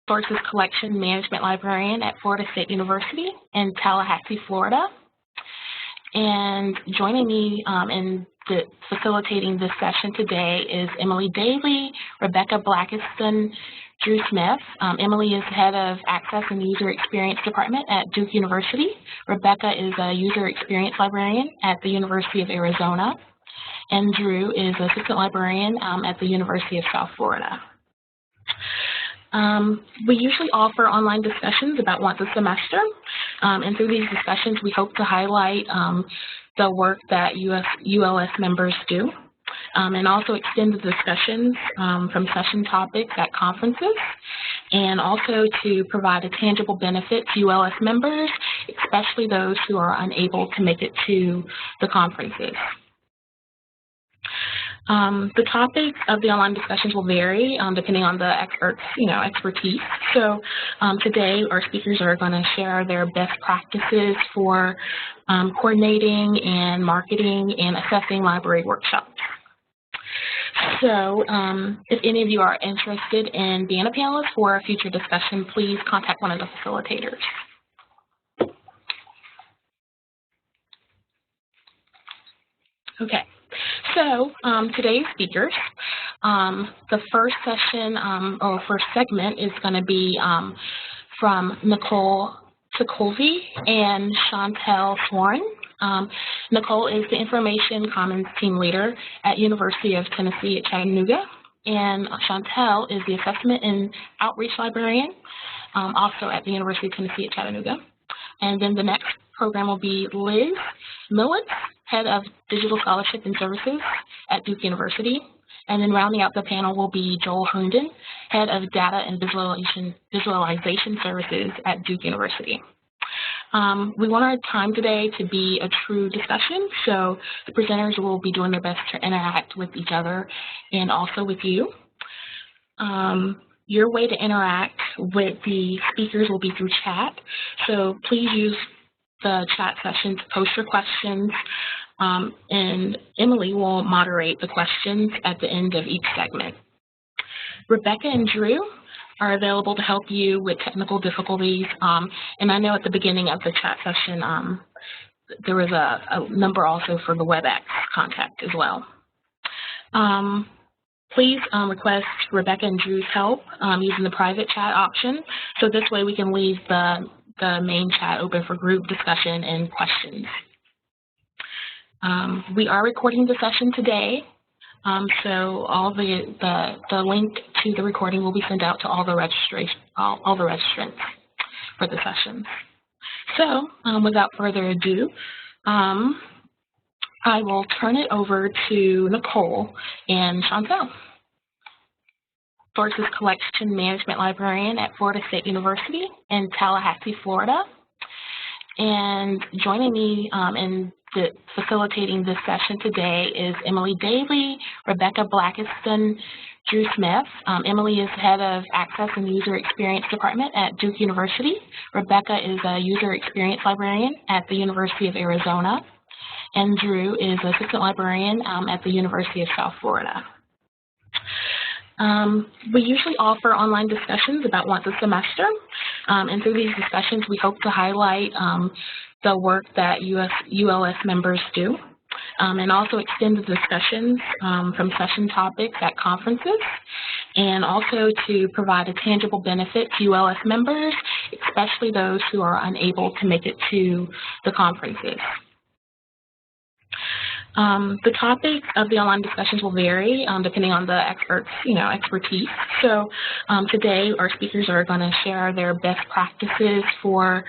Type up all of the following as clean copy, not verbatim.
Sources Collection Management Librarian at Florida State University in Tallahassee, Florida. And joining me in facilitating this session today is Emily Daly, Rebecca Blackiston, Drew Smith. Emily is Head of Access and User Experience Department at Duke University. Rebecca is a User Experience Librarian at the University of Arizona. And Drew is Assistant Librarian at the University of South Florida. We usually offer online discussions about once a semester, and through these discussions we hope to highlight the work that ULS members do, and also extend the discussions from session topics at conferences, and also to provide a tangible benefit to ULS members, especially those who are unable to make it to the conferences. The topics of the online discussions will vary depending on the expertise. So today our speakers are going to share their best practices for coordinating and marketing and assessing library workshops. So if any of you are interested in being a panelist for a future discussion, please contact one of the facilitators. Okay. So today's speakers, the first session or first segment is going to be from Nicole Sokolvy and Chantel Swarn. Nicole is the Information Commons Team Leader at University of Tennessee at Chattanooga, and Chantel is the Assessment and Outreach Librarian, also at the University of Tennessee at Chattanooga. And then the next program will be Liz Millitz, Head of Digital Scholarship and Services at Duke University. And then rounding out the panel will be Joel Herndon, Head of Data and Visualization Services at Duke University. We want our time today to be a true discussion, so the presenters will be doing their best to interact with each other and also with you. Your way to interact with the speakers will be through chat, so please use the chat session to post your questions, and Emily will moderate the questions at the end of each segment. Rebecca and Drew are available to help you with technical difficulties, and I know at the beginning of the chat session there was a number also for the WebEx contact as well. Please request Rebecca and Drew's help using the private chat option, so this way we can leave the main chat open for group discussion and questions. We are recording the session today, so all the link to the recording will be sent out to all the registrants for the session. So without further ado, I will turn it over to Nicole and Chantel. Sources Collection Management Librarian at Florida State University in Tallahassee, Florida. And joining me in facilitating this session today is Emily Daly, Rebecca Blackiston, Drew Smith. Emily is Head of Access and User Experience Department at Duke University. Rebecca is a User Experience Librarian at the University of Arizona. And Drew is Assistant Librarian at the University of South Florida. We usually offer online discussions about once a semester, and through these discussions we hope to highlight the work that ULS members do, and also extend the discussions from session topics at conferences, and also to provide a tangible benefit to ULS members, especially those who are unable to make it to the conferences. The topics of the online discussions will vary depending on the expertise. So today our speakers are going to share their best practices for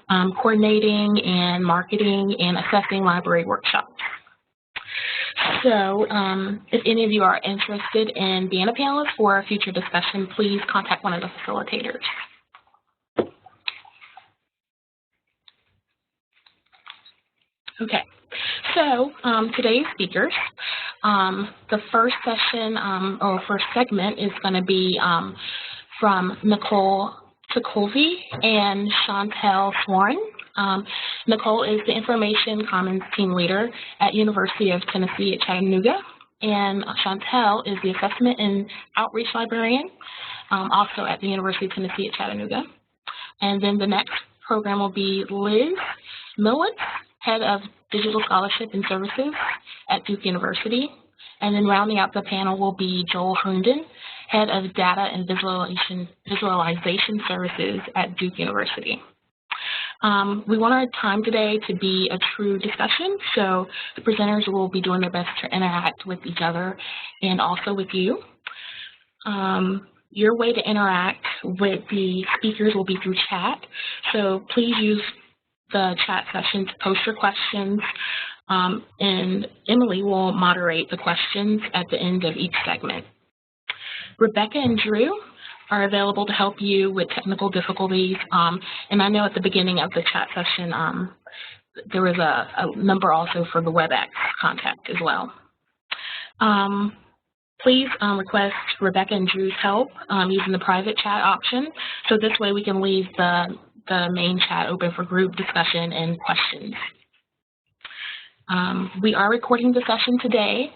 coordinating and marketing and assessing library workshops. So if any of you are interested in being a panelist for a future discussion, please contact one of the facilitators. Okay. So today's speakers, the first session or first segment is going to be from Nicole Sokolvy and Chantel Swarn. Nicole is the Information Commons Team Leader at University of Tennessee at Chattanooga, and Chantel is the Assessment and Outreach Librarian also at the University of Tennessee at Chattanooga. And then the next program will be Liz Millwitz, Head of Digital Scholarship and Services at Duke University. And then rounding out the panel will be Joel Herndon, Head of Data and Visualization Services at Duke University. We want our time today to be a true discussion, so the presenters will be doing their best to interact with each other and also with you. Your way to interact with the speakers will be through chat, so please use the chat session to post your questions, and Emily will moderate the questions at the end of each segment. Rebecca and Drew are available to help you with technical difficulties, and I know at the beginning of the chat session there was a number also for the WebEx contact as well. Please request Rebecca and Drew's help using the private chat option, so this way we can leave the main chat open for group discussion and questions. We are recording the session today,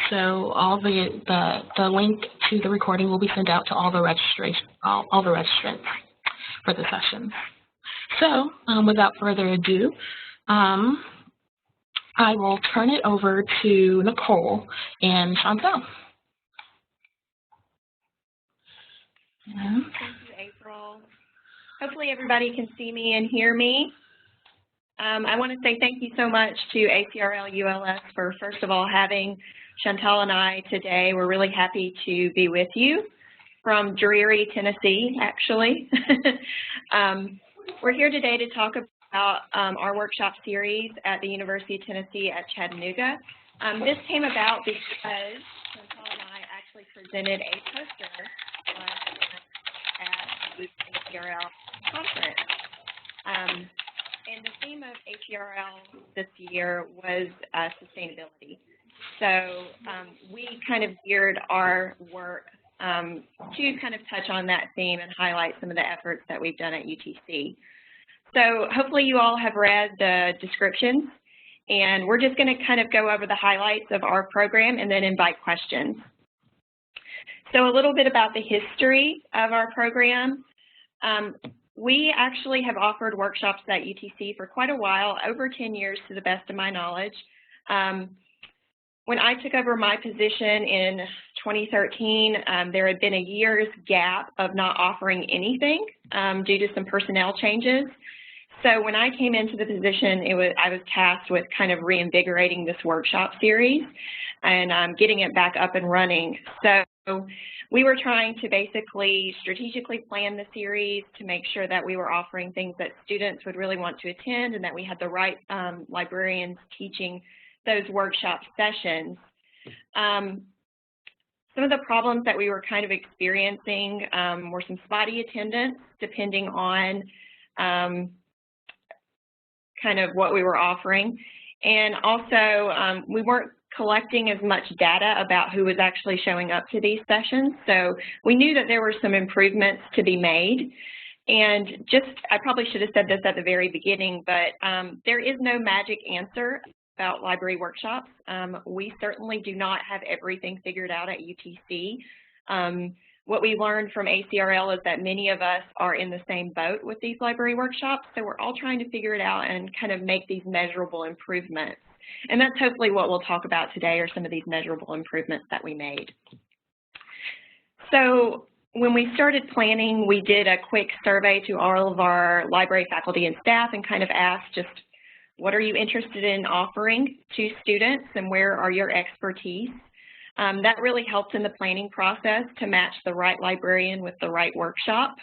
so all the link to the recording will be sent out to all the registrants for the session. So without further ado, I will turn it over to Nicole and Chantel. Thank you, April. Hopefully everybody can see me and hear me. I want to say thank you so much to ACRL ULS for, first of all, having Chantel and I today. We're really happy to be with you from dreary Tennessee, actually. We're here today to talk about our workshop series at the University of Tennessee at Chattanooga. This came about because Chantel and I actually presented a poster at the ACRL conference. And the theme of ACRL this year was sustainability. So we kind of geared our work to kind of touch on that theme and highlight some of the efforts that we've done at UTC. So hopefully you all have read the descriptions, and we're just going to kind of go over the highlights of our program and then invite questions. So a little bit about the history of our program. We actually have offered workshops at UTC for quite a while, over 10 years to the best of my knowledge. When I took over my position in 2013, there had been a year's gap of not offering anything due to some personnel changes. So when I came into the position, I was tasked with kind of reinvigorating this workshop series and getting it back up and running. So we were trying to basically strategically plan the series to make sure that we were offering things that students would really want to attend and that we had the right librarians teaching those workshop sessions. Some of the problems that we were kind of experiencing were some spotty attendance, depending on kind of what we were offering. And also, we weren't collecting as much data about who was actually showing up to these sessions. So we knew that there were some improvements to be made. And I probably should have said this at the very beginning, but there is no magic answer about library workshops. We certainly do not have everything figured out at UTC. What we learned from ACRL is that many of us are in the same boat with these library workshops, so we're all trying to figure it out and kind of make these measurable improvements. And that's hopefully what we'll talk about today, are some of these measurable improvements that we made. So when we started planning, we did a quick survey to all of our library faculty and staff and kind of asked just, what are you interested in offering to students and where are your expertise? That really helped in the planning process to match the right librarian with the right workshop.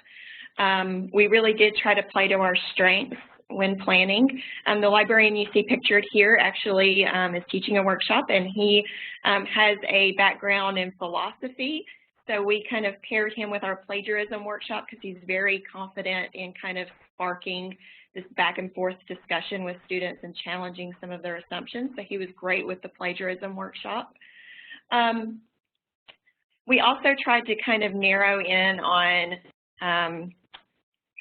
We really did try to play to our strengths when planning. The librarian you see pictured here actually is teaching a workshop, and he has a background in philosophy. So we kind of paired him with our plagiarism workshop because he's very confident in kind of sparking this back and forth discussion with students and challenging some of their assumptions. So he was great with the plagiarism workshop. We also tried to kind of narrow in on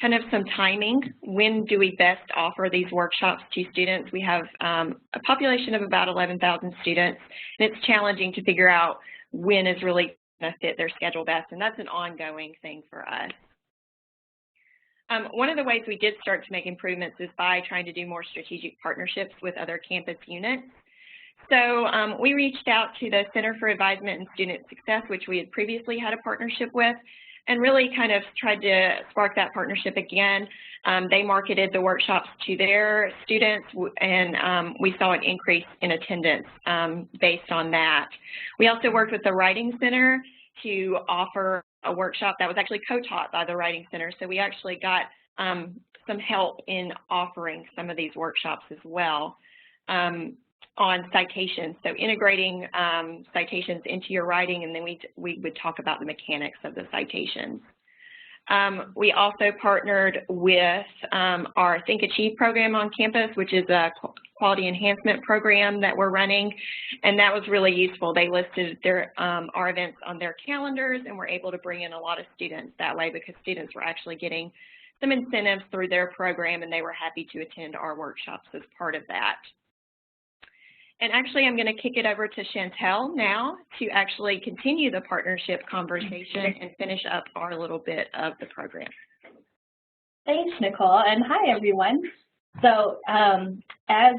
kind of some timing. When do we best offer these workshops to students? We have a population of about 11,000 students, and it's challenging to figure out when is really to fit their schedule best, and that's an ongoing thing for us. One of the ways we did start to make improvements is by trying to do more strategic partnerships with other campus units. So we reached out to the Center for Advisement and Student Success, which we had previously had a partnership with, and really kind of tried to spark that partnership again. They marketed the workshops to their students, and we saw an increase in attendance based on that. We also worked with the Writing Center to offer a workshop that was actually co-taught by the Writing Center, so we actually got some help in offering some of these workshops as well. On citations, so integrating citations into your writing, and then we would talk about the mechanics of the citations. We also partnered with our Think Achieve program on campus, which is a quality enhancement program that we're running, and that was really useful. They listed our events on their calendars, and were able to bring in a lot of students that way because students were actually getting some incentives through their program, and they were happy to attend our workshops as part of that. And actually, I'm going to kick it over to Chantel now to actually continue the partnership conversation and finish up our little bit of the program. Thanks, Nicole, and hi, everyone. So as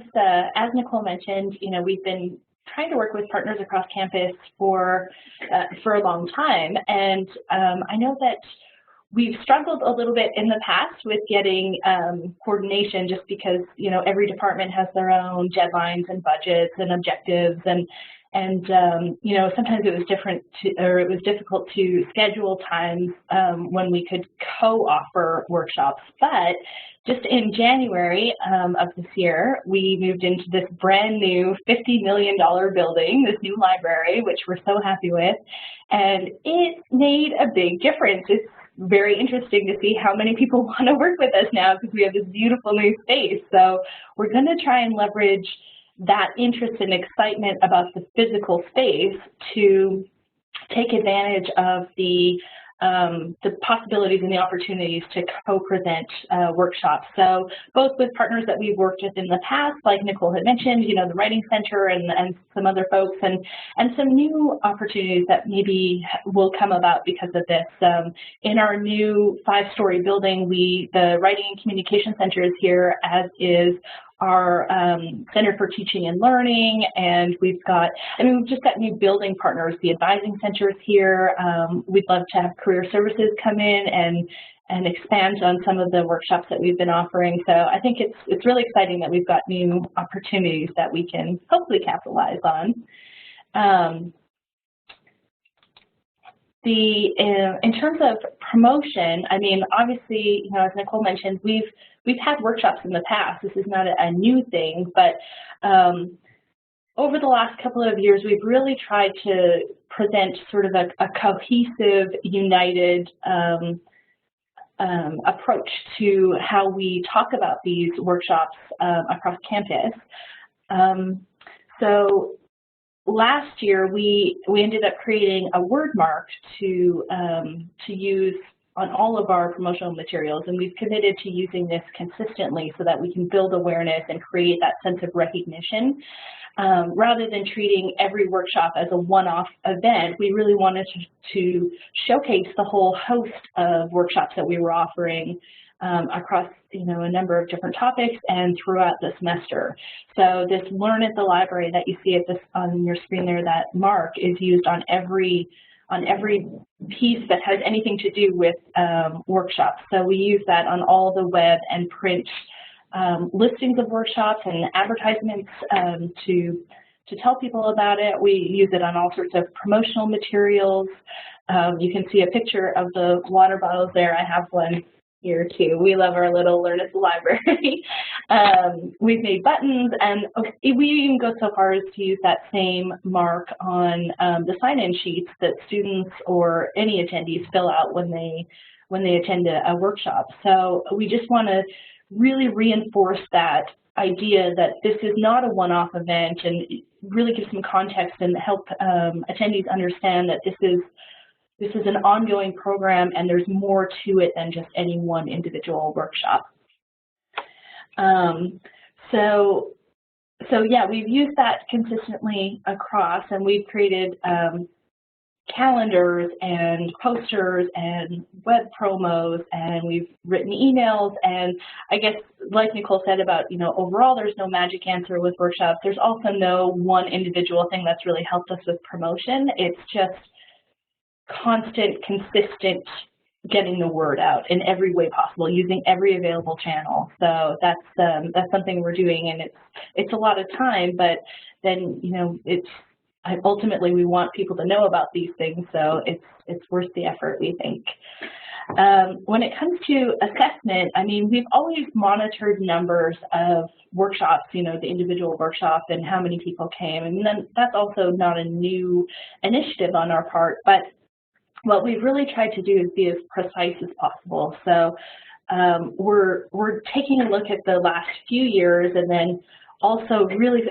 Nicole mentioned, we've been trying to work with partners across campus for a long time, and I know that we've struggled a little bit in the past with getting coordination just because, every department has their own deadlines and budgets and objectives, and sometimes it was difficult to schedule times when we could co-offer workshops. But just in January of this year, we moved into this brand new $50 million building, this new library, which we're so happy with, and it made a big difference. It's very interesting to see how many people want to work with us now because we have this beautiful new space. So we're going to try and leverage that interest and excitement about the physical space to take advantage of the possibilities and the opportunities to co-present workshops. So both with partners that we've worked with in the past, like Nicole had mentioned, the Writing Center and some other folks, and some new opportunities that maybe will come about because of this. In our new 5-story building, the Writing and Communication Center is here, as is our Center for Teaching and Learning, and we've just got new building partners. The Advising Center is here. We'd love to have Career Services come in and expand on some of the workshops that we've been offering. So I think it's really exciting that we've got new opportunities that we can hopefully capitalize on. In terms of promotion, obviously, as Nicole mentioned, we've had workshops in the past. This is not a new thing, but over the last couple of years, we've really tried to present sort of a cohesive, united approach to how we talk about these workshops across campus. So last year, we ended up creating a word mark to use on all of our promotional materials, and we've committed to using this consistently so that we can build awareness and create that sense of recognition. Rather than treating every workshop as a one-off event, we really wanted to showcase the whole host of workshops that we were offering across a number of different topics and throughout the semester. So this Learn at the Library that you see on your screen there, that mark, is used on every piece that has anything to do with workshops. So we use that on all the web and print listings of workshops and advertisements to tell people about it. We use it on all sorts of promotional materials. You can see a picture of the water bottles there. I have one here too. We love our little Learn at the Library. We've made buttons, and we even go so far as to use that same mark on the sign-in sheets that students or any attendees fill out when they attend a workshop. So we just want to really reinforce that idea that this is not a one-off event, and really give some context and help attendees understand that this is an ongoing program, and there's more to it than just any one individual workshop. So yeah, we've used that consistently across, and we've created calendars and posters and web promos, and we've written emails. And I guess, like Nicole said about, overall there's no magic answer with workshops. There's also no one individual thing that's really helped us with promotion. It's just constant, consistent getting the word out in every way possible, using every available channel. So that's something we're doing, and it's a lot of time, but then, ultimately we want people to know about these things, so it's worth the effort, we think. When it comes to assessment, we've always monitored numbers of workshops, the individual workshop and how many people came. And then that's also not a new initiative on our part, but what we've really tried to do is be as precise as possible. So we're taking a look at the last few years, and then also really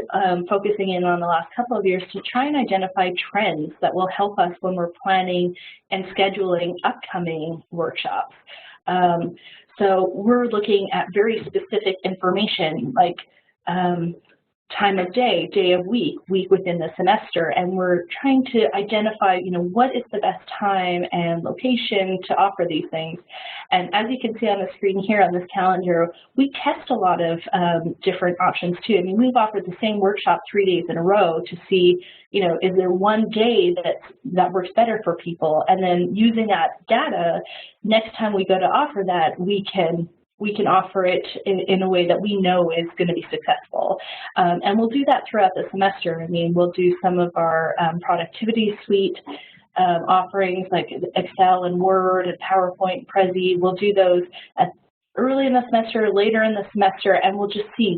focusing in on the last couple of years to try and identify trends that will help us when we're planning and scheduling upcoming workshops. So we're looking at very specific information, like time of day, day of week, week within the semester, and we're trying to identify, what is the best time and location to offer these things. And as you can see on the screen here on this calendar, we test a lot of different options too. We've offered the same workshop 3 days in a row to see, is there one day that works better for people? And then using that data, next time we go to offer that, we can offer it in a way that we know is going to be successful. And we'll do that throughout the semester. We'll do some of our productivity suite offerings like Excel and Word and PowerPoint, Prezi. We'll do those early in the semester, later in the semester, and we'll just see,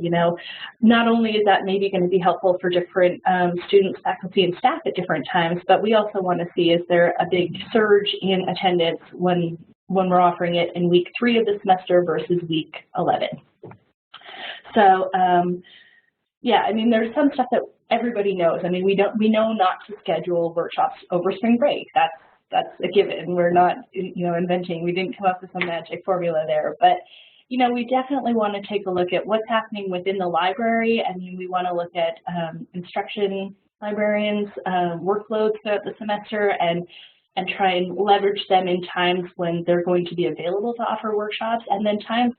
not only is that maybe going to be helpful for different students, faculty, and staff at different times, but we also want to see, is there a big surge in attendance when we're offering it in week 3 of the semester versus week 11. So there's some stuff that everybody knows. We know not to schedule workshops over spring break. That's a given. We're not, inventing. We didn't come up with some magic formula there. But, we definitely want to take a look at what's happening within the library. We want to look at instruction librarians' workloads throughout the semester and try and leverage them in times when they're going to be available to offer workshops, and then times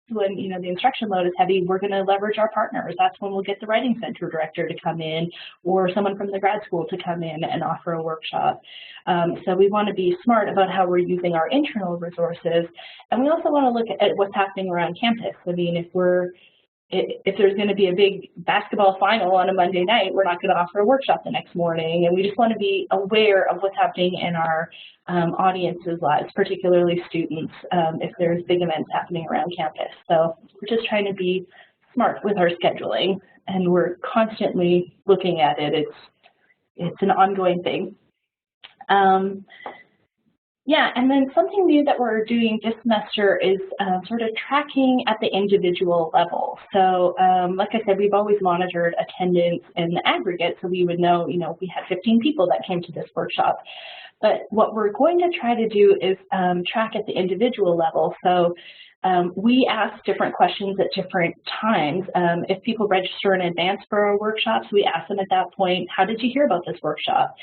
when the instruction load is heavy, we're going to leverage our partners. That's when we'll get the Writing Center director to come in, or someone from the grad school to come in and offer a workshop. So we want to be smart about how we're using our internal resources, and we also want to look at what's happening around campus. If there's going to be a big basketball final on a Monday night, we're not going to offer a workshop the next morning. And we just want to be aware of what's happening in our audience's lives, particularly students, if there's big events happening around campus. So we're just trying to be smart with our scheduling, and we're constantly looking at it. It's an ongoing thing. And then something new that we're doing this semester is sort of tracking at the individual level. So like I said, we've always monitored attendance in the aggregate, so we would know, we had 15 people that came to this workshop. But what we're going to try to do is track at the individual level. So we ask different questions at different times. If people register in advance for our workshops, we ask them at that point, how did you hear about this workshop?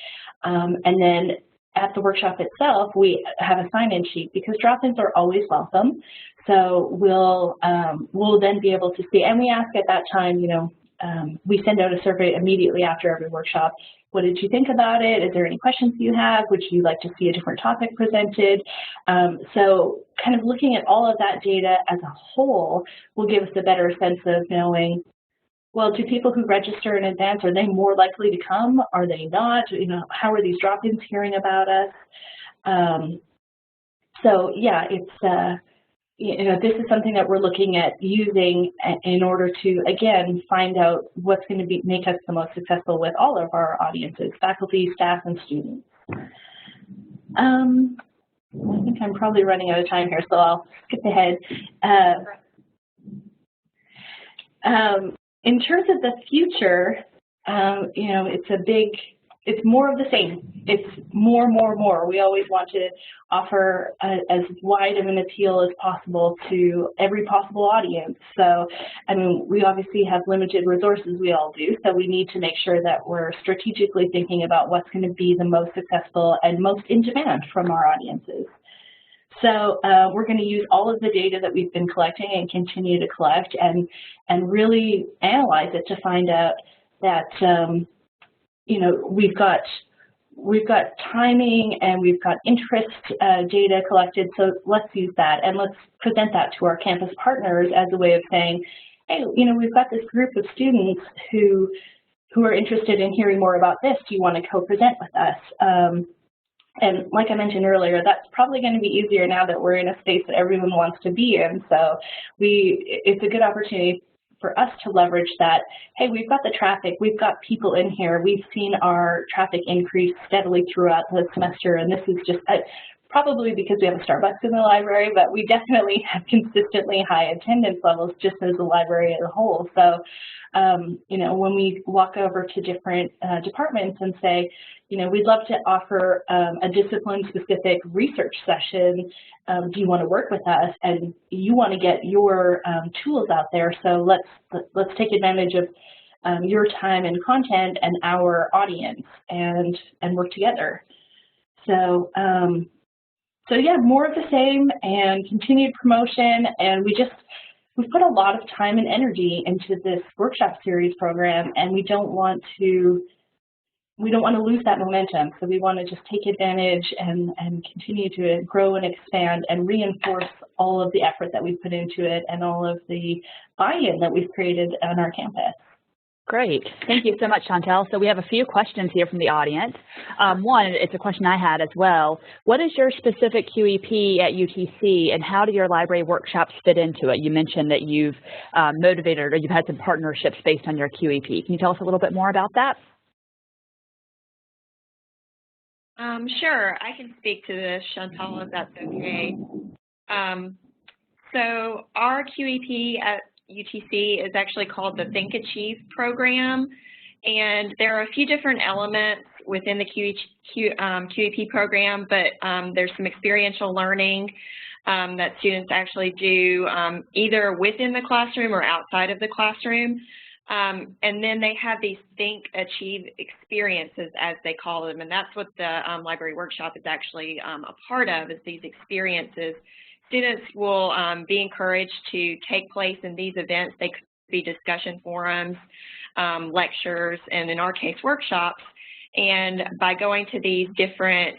And then at the workshop itself, we have a sign-in sheet, because drop-ins are always welcome. So we'll then be able to see, and we ask at that time, we send out a survey immediately after every workshop. What did you think about it? Is there any questions you have? Would you like to see a different topic presented? So kind of looking at all of that data as a whole will give us a better sense of knowing, well, do people who register in advance, are they more likely to come? Are they not? How are these drop-ins hearing about us? So yeah, it's, this is something that we're looking at using in order to, again, find out what's going to make us the most successful with all of our audiences, faculty, staff, and students. I think I'm probably running out of time here, so I'll skip ahead. In terms of the future, it's a big it's more of the same. It's more. We always want to offer as wide of an appeal as possible to every possible audience. So, I mean, we obviously have limited resources, we all do, so we need to make sure that we're strategically thinking about what's going to be the most successful and most in demand from our audiences. So we're going to use all of the data that we've been collecting and continue to collect and really analyze it to find out that you know, we've got timing and we've got interest data collected, so let's use that and let's present that to our campus partners as a way of saying, hey, you know, we've got this group of students who are interested in hearing more about this. Do you want to co-present with us? And like I mentioned earlier, that's probably going to be easier now that we're in a space that everyone wants to be in. So it's a good opportunity for us to leverage that. Hey, we've got the traffic, we've got people in here, we've seen our traffic increase steadily throughout the semester, and this is just probably because we have a Starbucks in the library, but we definitely have consistently high attendance levels just as a library as a whole. So, you know, when we walk over to different departments and say, you know, we'd love to offer a discipline-specific research session. Do you want to work with us? And you want to get your tools out there. So let's take advantage of your time and content and our audience and work together. So. So yeah, more of the same and continued promotion, and we've put a lot of time and energy into this workshop series program, and we don't want to lose that momentum. So we want to just take advantage and continue to grow and expand and reinforce all of the effort that we put into it and all of the buy-in that we've created on our campus. Great. Thank you so much, Chantel. So we have a few questions here from the audience. One, it's a question I had as well. What is your specific QEP at UTC, and how do your library workshops fit into it? You mentioned that you've motivated or you've had some partnerships based on your QEP. Can you tell us a little bit more about that? Sure. I can speak to this, Chantal, if that's okay. So our QEP at UTC is actually called the Think Achieve program, and there are a few different elements within the QEP program, but there's some experiential learning that students actually do either within the classroom or outside of the classroom, and then they have these Think Achieve experiences, as they call them, and that's what the library workshop is actually a part of, is these experiences. Students will be encouraged to take place in these events. They could be discussion forums, lectures, and in our case, workshops. And by going to these different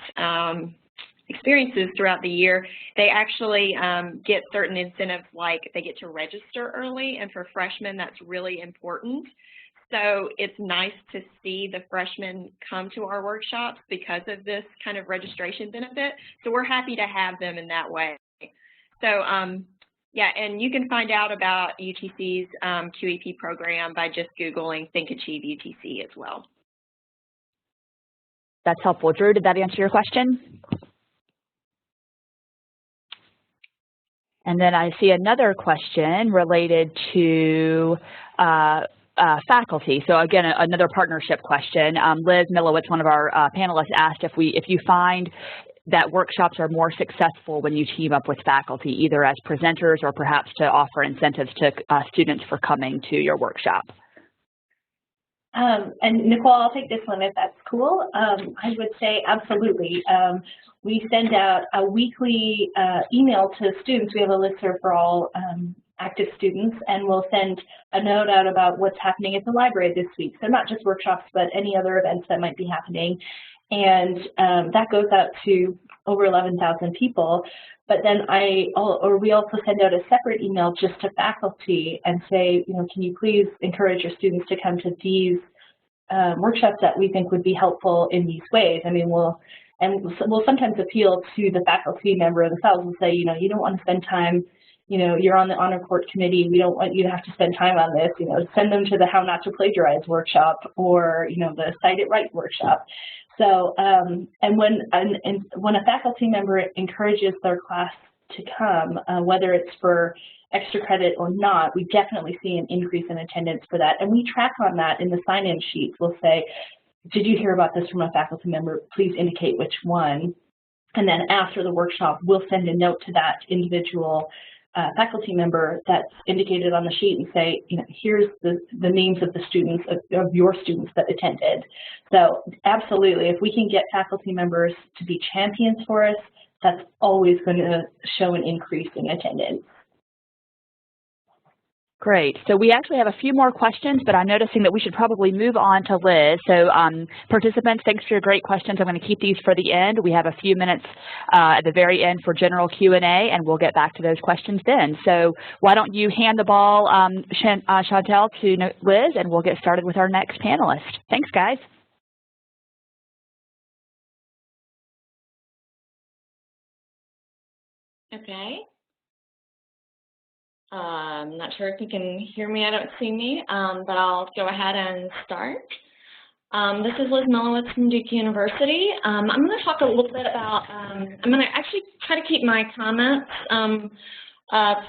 experiences throughout the year, they actually get certain incentives, like they get to register early, and for freshmen, that's really important. So it's nice to see the freshmen come to our workshops because of this kind of registration benefit. So we're happy to have them in that way. So, yeah, and you can find out about UTC's QEP program by just Googling Think Achieve UTC as well. That's helpful. Drew, did that answer your question? And then I see another question related to faculty. So again, another partnership question. Liz Milowitz, one of our panelists, asked if you find that workshops are more successful when you team up with faculty, either as presenters or perhaps to offer incentives to students for coming to your workshop. And Nicole, I'll take this one if that's cool. I would say absolutely. We send out a weekly email to students. We have a listserv for all active students, and we'll send a note out about what's happening at the library this week. So not just workshops, but any other events that might be happening. And that goes out to over 11,000 people. But then we also send out a separate email just to faculty and say, you know, can you please encourage your students to come to these workshops that we think would be helpful in these ways. I mean, we'll sometimes appeal to the faculty member themselves and say, you know, you don't want to spend time, you know, you're on the honor court committee, we don't want you to have to spend time on this, you know, send them to the How Not to Plagiarize workshop or, you know, the Cite It Right workshop. So, and when a faculty member encourages their class to come, whether it's for extra credit or not, we definitely see an increase in attendance for that. And we track on that in the sign-in sheets. We'll say, did you hear about this from a faculty member? Please indicate which one. And then after the workshop, we'll send a note to that individual faculty member that's indicated on the sheet and say, you know, here's the names of the students, of your students that attended. So absolutely, if we can get faculty members to be champions for us, that's always going to show an increase in attendance. Great. So we actually have a few more questions, but I'm noticing that we should probably move on to Liz. So participants, thanks for your great questions. I'm going to keep these for the end. We have a few minutes at the very end for general Q&A, and we'll get back to those questions then. So why don't you hand the ball, Chantel, to Liz, and we'll get started with our next panelist. Thanks, guys. Okay. I'm not sure if you can hear me. I don't see me, but I'll go ahead and start. This is Liz Milowitz from Duke University. I'm going to talk a little bit about, I'm going to actually try to keep my comments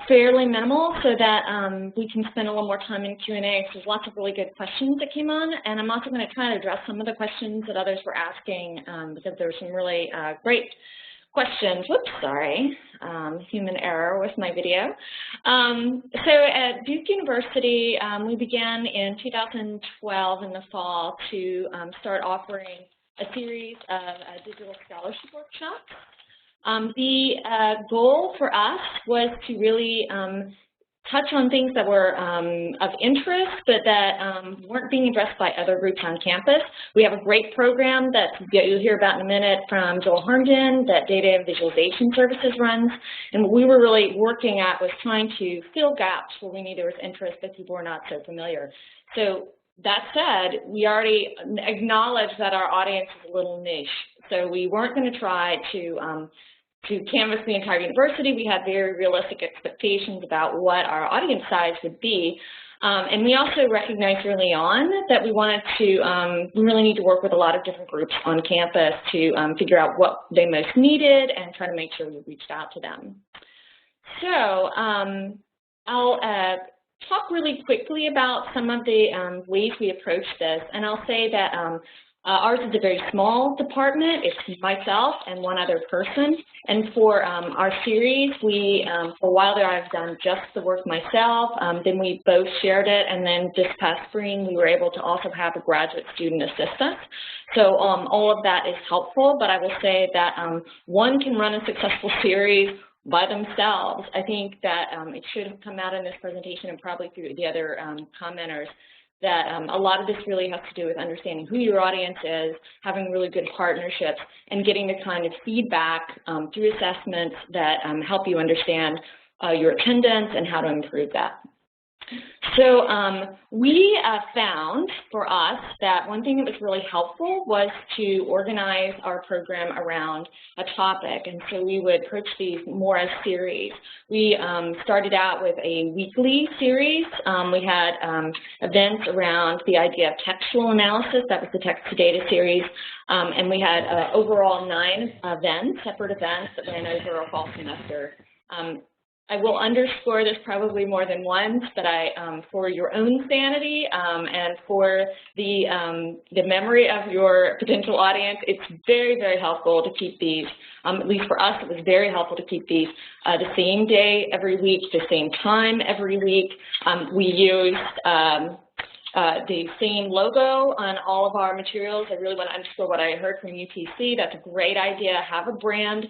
fairly minimal so that we can spend a little more time in Q&A, because there's lots of really good questions that came on, and I'm also going to try to address some of the questions that others were asking, because there were some really great questions. Whoops, sorry, human error with my video. So at Duke University, we began in 2012 in the fall to start offering a series of digital scholarship workshops. The goal for us was to really touch on things that were of interest, but that weren't being addressed by other groups on campus. We have a great program that you'll hear about in a minute from Joel Herndon that Data and Visualization Services runs. And what we were really working at was trying to fill gaps where we knew there was interest but people were not so familiar. So that said, we already acknowledged that our audience is a little niche. So we weren't going to try to canvass the entire university. We had very realistic expectations about what our audience size would be. And we also recognized early on that we wanted to, we really need to work with a lot of different groups on campus to figure out what they most needed and try to make sure we reached out to them. So I'll talk really quickly about some of the ways we approach this. And I'll say that ours is a very small department. It's myself and one other person. And for our series, we, for a while there, I've done just the work myself. Then we both shared it. And then this past spring, we were able to also have a graduate student assistant. So all of that is helpful. But I will say that one can run a successful series by themselves. I think that it should have come out in this presentation and probably through the other commenters, that a lot of this really has to do with understanding who your audience is, having really good partnerships, and getting the kind of feedback through assessments that help you understand your attendance and how to improve that. So we found for us that one thing that was really helpful was to organize our program around a topic. And so we would approach these more as series. We started out with a weekly series. We had events around the idea of textual analysis. That was the text to data series. And we had overall 9 events, separate events that ran over a fall semester. I will underscore this probably more than once, but for your own sanity and for the memory of your potential audience, it's very, very helpful to keep these, at least for us, it was very helpful to keep these the same day every week, the same time every week. We used the same logo on all of our materials. I really want to underscore what I heard from UTC. That's a great idea. Have a brand.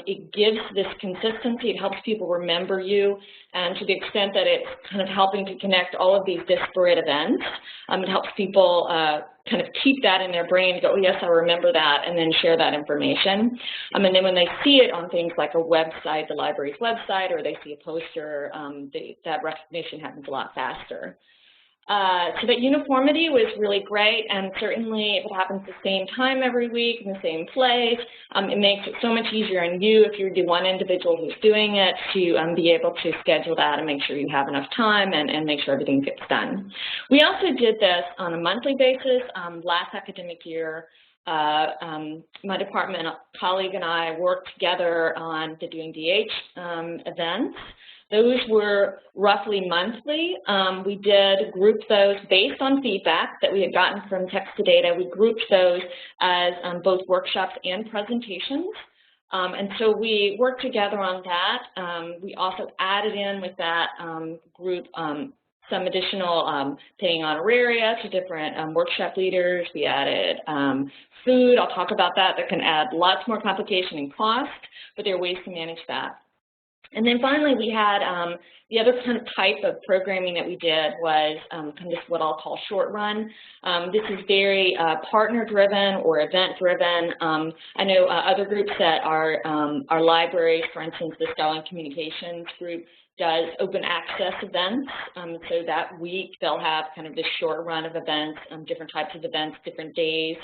It gives this consistency. It helps people remember you. And to the extent that it's kind of helping to connect all of these disparate events, it helps people kind of keep that in their brain and go, oh, yes, I remember that, and then share that information. And then when they see it on things like a website, the library's website, or they see a poster, that recognition happens a lot faster. So that uniformity was really great, and certainly if it happens the same time every week in the same place, it makes it so much easier on you if you're the one individual who's doing it to be able to schedule that and make sure you have enough time and make sure everything gets done. We also did this on a monthly basis. Last academic year, my department colleague and I worked together on the Doing DH events. Those were roughly monthly. We did group those based on feedback that we had gotten from text to data. We grouped those as both workshops and presentations. And so we worked together on that. We also added in with that group some additional paying honoraria to different workshop leaders. We added food. I'll talk about that. That can add lots more complication and cost, but there are ways to manage that. And then finally, we had the other kind of type of programming that we did was kind of what I'll call short run. This is very partner-driven or event-driven. I know other groups that are libraries, for instance, the Scholar Communications group does open access events. So that week, they'll have kind of this short run of events, different types of events, different days,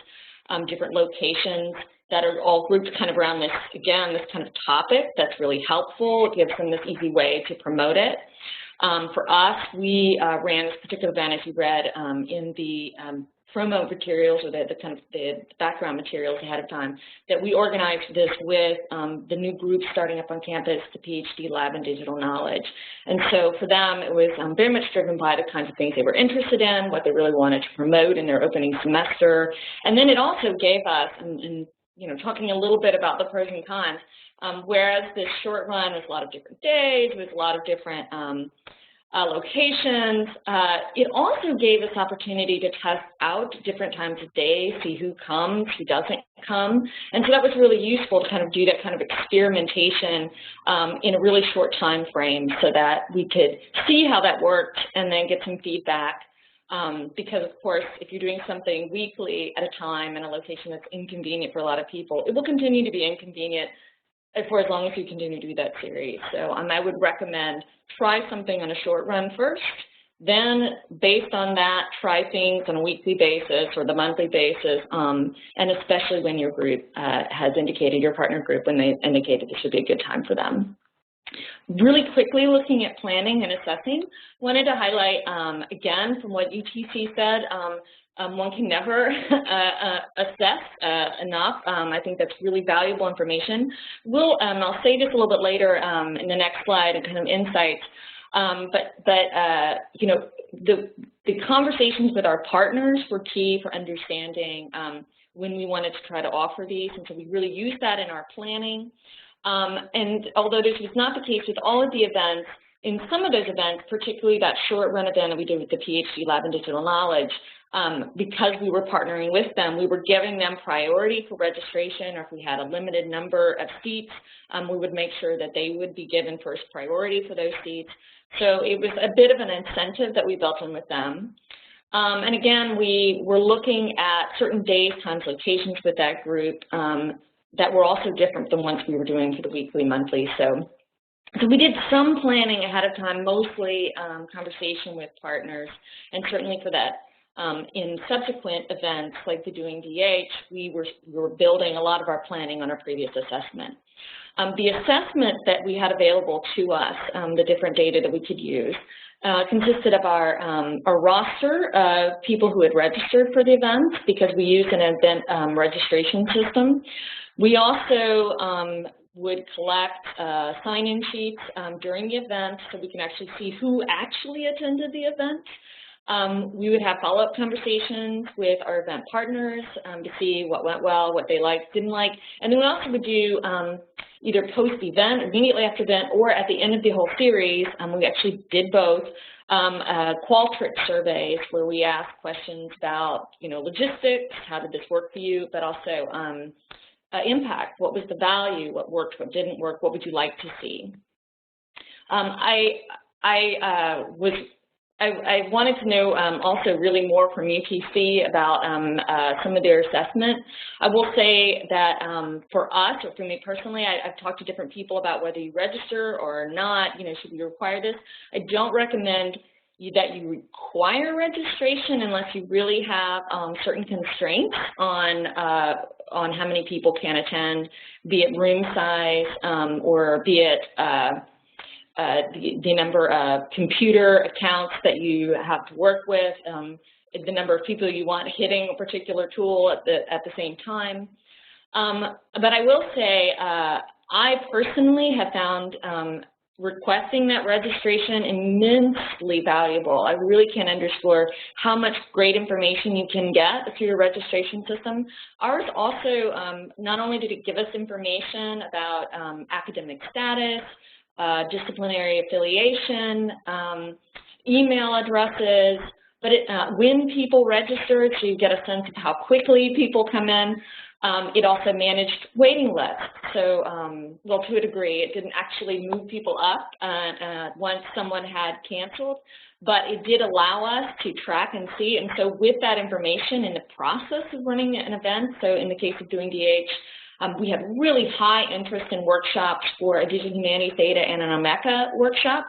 different locations that are all grouped kind of around this, again, this kind of topic that's really helpful. It gives them this easy way to promote it. For us, we ran this particular event, as you read, in the promo materials or the kind of the background materials ahead of time, that we organized this with the new group starting up on campus, the PhD Lab in Digital Knowledge. And so for them, it was very much driven by the kinds of things they were interested in, what they really wanted to promote in their opening semester. And then it also gave us, and you know, talking a little bit about the pros and cons, whereas this short run was a lot of different days, with a lot of different locations, it also gave us opportunity to test out different times of day, see who comes, who doesn't come. And so that was really useful to kind of do that kind of experimentation in a really short time frame so that we could see how that worked and then get some feedback. Because, of course, if you're doing something weekly at a time in a location that's inconvenient for a lot of people, it will continue to be inconvenient for as long as you continue to do that series. So I would recommend try something on a short run first, then based on that, try things on a weekly basis or the monthly basis, and especially when your group has indicated, your partner group, when they indicated this would be a good time for them. Really quickly looking at planning and assessing, wanted to highlight, again, from what UTC said, one can never assess enough. I think that's really valuable information. I'll say this a little bit later in the next slide and kind of insights, you know, the conversations with our partners were key for understanding when we wanted to try to offer these, and so we really used that in our planning. And although this was not the case with all of the events, in some of those events, particularly that short run event that we did with the PhD Lab in Digital Knowledge, because we were partnering with them, we were giving them priority for registration, or if we had a limited number of seats, we would make sure that they would be given first priority for those seats. So it was a bit of an incentive that we built in with them. And again, we were looking at certain days, times, locations with that group that were also different than ones we were doing for the weekly, monthly. So we did some planning ahead of time, mostly conversation with partners, and certainly for that in subsequent events like the Doing DH, we were building a lot of our planning on our previous assessment. The assessment that we had available to us, the different data that we could use, consisted of our roster of people who had registered for the events, because we used an event registration system. We also would collect sign-in sheets during the event so we can actually see who actually attended the event. We would have follow-up conversations with our event partners to see what went well, what they liked, didn't like. And then we also would do either post-event, immediately after the event, or at the end of the whole series. We actually did both. Qualtrics surveys where we asked questions about, you know, logistics, how did this work for you, but also impact, what was the value, what worked, what didn't work, what would you like to see. I wanted to know also really more from UTC about some of their assessment. I will say that for us, or for me personally, I've talked to different people about whether you register or not, you know, should we require this? I don't recommend that you require registration unless you really have certain constraints on how many people can attend, be it room size or be it the number of computer accounts that you have to work with, the number of people you want hitting a particular tool at the same time. But I will say, I personally have found requesting that registration immensely valuable. I really can't underscore how much great information you can get through your registration system. Ours also, not only did it give us information about academic status, disciplinary affiliation, email addresses, but when people registered, so you get a sense of how quickly people come in. It also managed waiting lists. So, well, to a degree, it didn't actually move people up once someone had canceled, but it did allow us to track and see. And so with that information in the process of running an event, so in the case of doing DH, we had really high interest in workshops for a Digital Humanities Data and an OMECA workshop.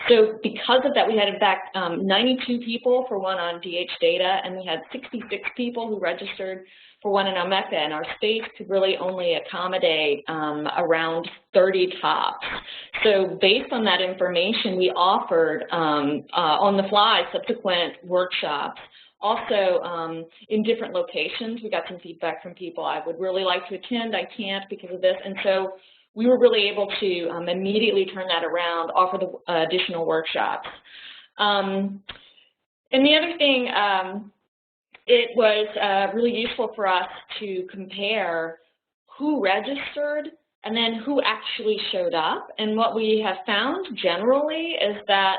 So because of that, we had, in fact, 92 people for one on DH data, and we had 66 people who registered for one in OMECA, and our space could really only accommodate around 30 tops. So based on that information, we offered on the fly subsequent workshops. Also, in different locations, we got some feedback from people, I would really like to attend, I can't because of this, and so we were really able to immediately turn that around, offer the additional workshops. And the other thing, it was really useful for us to compare who registered and then who actually showed up. And what we have found generally is that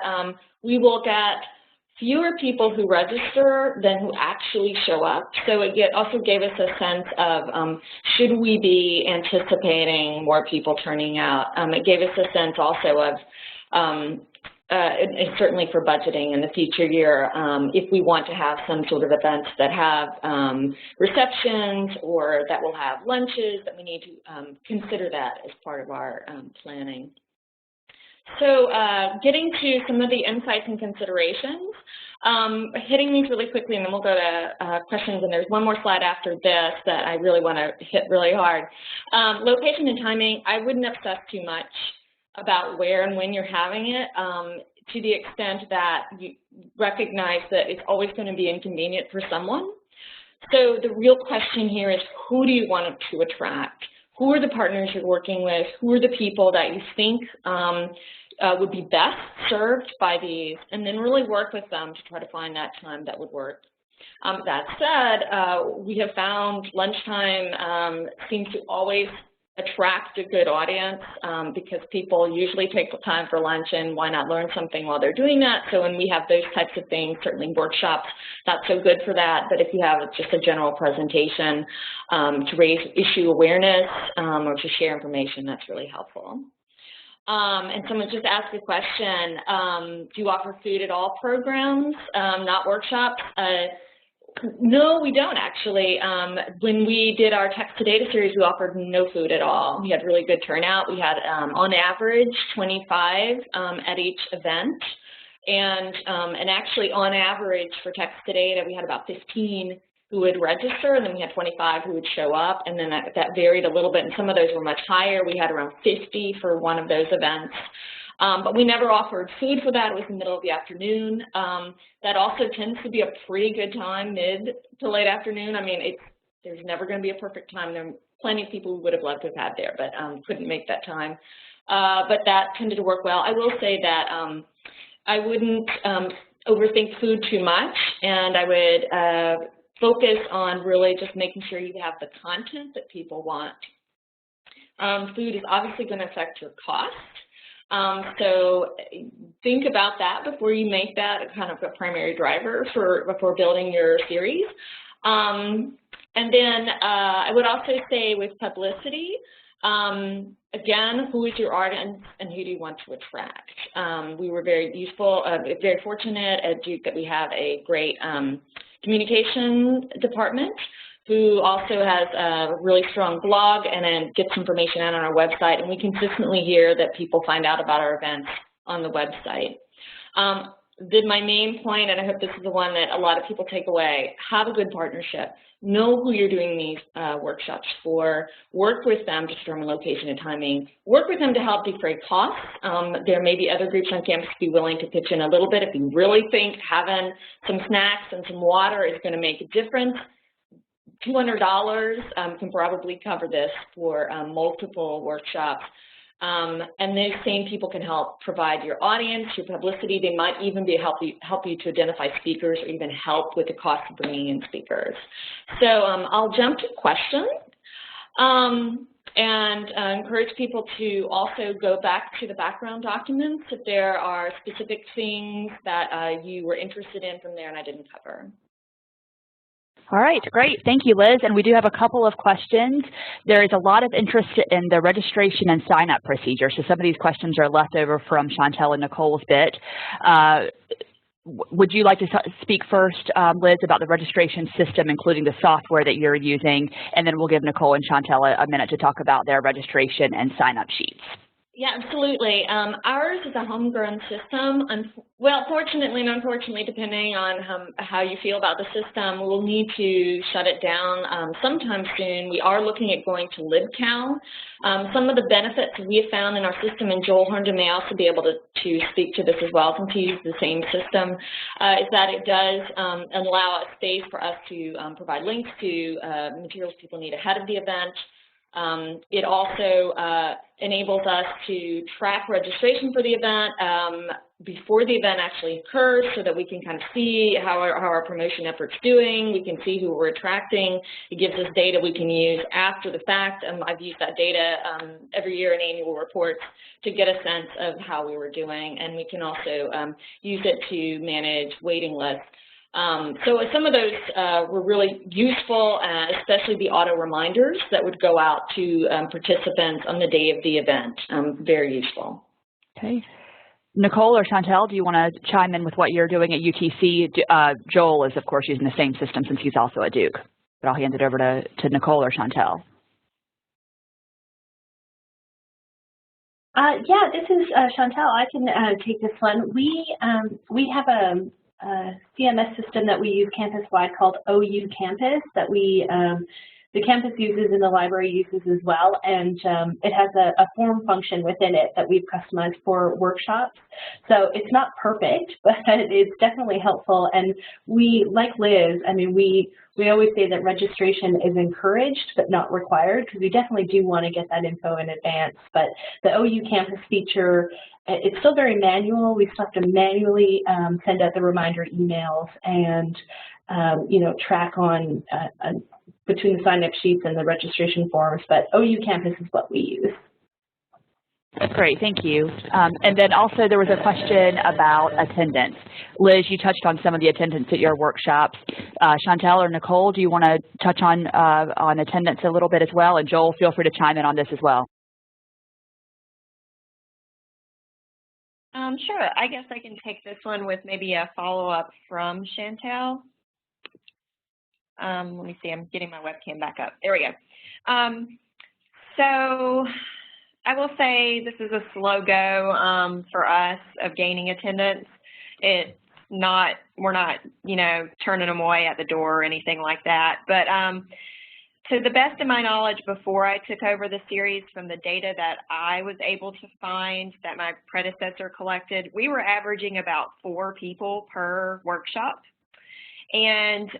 we will get fewer people who register than who actually show up. So it also gave us a sense of should we be anticipating more people turning out. It gave us a sense also of, and certainly for budgeting in the future year, if we want to have some sort of events that have receptions or that will have lunches, that we need to consider that as part of our planning. So getting to some of the insights and considerations, hitting these really quickly, and then we'll go to questions, and there's one more slide after this that I really want to hit really hard. Location and timing, I wouldn't obsess too much about where and when you're having it, to the extent that you recognize that it's always going to be inconvenient for someone. So the real question here is, who do you want to attract? Who are the partners you're working with? Who are the people that you think would be best served by these? And then really work with them to try to find that time that would work. That said, we have found lunchtime seems to always attract a good audience because people usually take the time for lunch, and why not learn something while they're doing that? So when we have those types of things, certainly workshops, not so good for that, but if you have just a general presentation to raise issue awareness or to share information, that's really helpful. And someone just asked a question, do you offer food at all programs, not workshops? No, we don't actually. When we did our text to data series, we offered no food at all. We had really good turnout. We had, on average, 25 at each event. And actually, on average, for text to data, we had about 15 who would register, and then we had 25 who would show up, and then that varied a little bit, and some of those were much higher. We had around 50 for one of those events. But we never offered food for that. It was the middle of the afternoon. That also tends to be a pretty good time, mid to late afternoon. I mean, there's never going to be a perfect time. There are plenty of people who would have loved to have had there, but couldn't make that time. But that tended to work well. I will say that I wouldn't overthink food too much, and I would focus on really just making sure you have the content that people want. Food is obviously going to affect your cost. So think about that before you make that a kind of a primary driver before building your series. And then I would also say with publicity, again, who is your audience and who do you want to attract? We were very fortunate at Duke that we have a great communication department who also has a really strong blog and then gets information out on our website, and we consistently hear that people find out about our events on the website. My main point, and I hope this is the one that a lot of people take away, have a good partnership. Know who you're doing these workshops for. Work with them to determine location and timing. Work with them to help defray costs. There may be other groups on campus who be willing to pitch in a little bit if you really think having some snacks and some water is going to make a difference. $200 can probably cover this for multiple workshops. And those same people can help provide your audience, your publicity. They might even help you to identify speakers or even help with the cost of bringing in speakers. So I'll jump to questions and encourage people to also go back to the background documents if there are specific things that you were interested in from there and I didn't cover. All right, great. Thank you, Liz. And we do have a couple of questions. There is a lot of interest in the registration and sign-up procedure. So some of these questions are left over from Chantel and Nicole's bit. Would you like to speak first, Liz, about the registration system, including the software that you're using? And then we'll give Nicole and Chantel a minute to talk about their registration and sign-up sheets. Yeah, absolutely. Ours is a homegrown system. Well, fortunately and unfortunately, depending on how you feel about the system, we'll need to shut it down sometime soon. We are looking at going to LibCal. Some of the benefits we have found in our system, and Joel Herndon may also be able to speak to this as well, since he uses the same system, is that it does allow a space for us to provide links to materials people need ahead of the event. It also enables us to track registration for the event before the event actually occurs, so that we can kind of see how our promotion effort's doing. We can see who we're attracting. It gives us data we can use after the fact. I've used that data every year in annual reports to get a sense of how we were doing, and we can also use it to manage waiting lists. So some of those were really useful, especially the auto reminders that would go out to participants on the day of the event. Very useful. Okay. Nicole or Chantel, do you want to chime in with what you're doing at UTC? Joel is, of course, using the same system since he's also at Duke. But I'll hand it over to Nicole or Chantel. Yeah, this is Chantel. I can take this one. We have a CMS system that we use campus-wide called OU Campus that the campus uses and the library uses as well, and it has a form function within it that we've customized for workshops. So it's not perfect, but it's definitely helpful. And we, like Liz, I mean, we always say that registration is encouraged but not required, because we definitely do want to get that info in advance. But the OU Campus feature, it's still very manual. We still have to manually send out the reminder emails and track on between the sign-up sheets and the registration forms, but OU Campus is what we use. That's great, thank you. And then also there was a question about attendance. Liz, you touched on some of the attendance at your workshops. Chantel or Nicole, do you want to touch on attendance a little bit as well? And Joel, feel free to chime in on this as well. Sure, I guess I can take this one with maybe a follow-up from Chantel. Let me see, I'm getting my webcam back up. There we go. So I will say this is a slow go for us of gaining attendance. We're not, turning them away at the door or anything like that. But to the best of my knowledge, before I took over the series, from the data that I was able to find that my predecessor collected, we were averaging about 4 people per workshop. And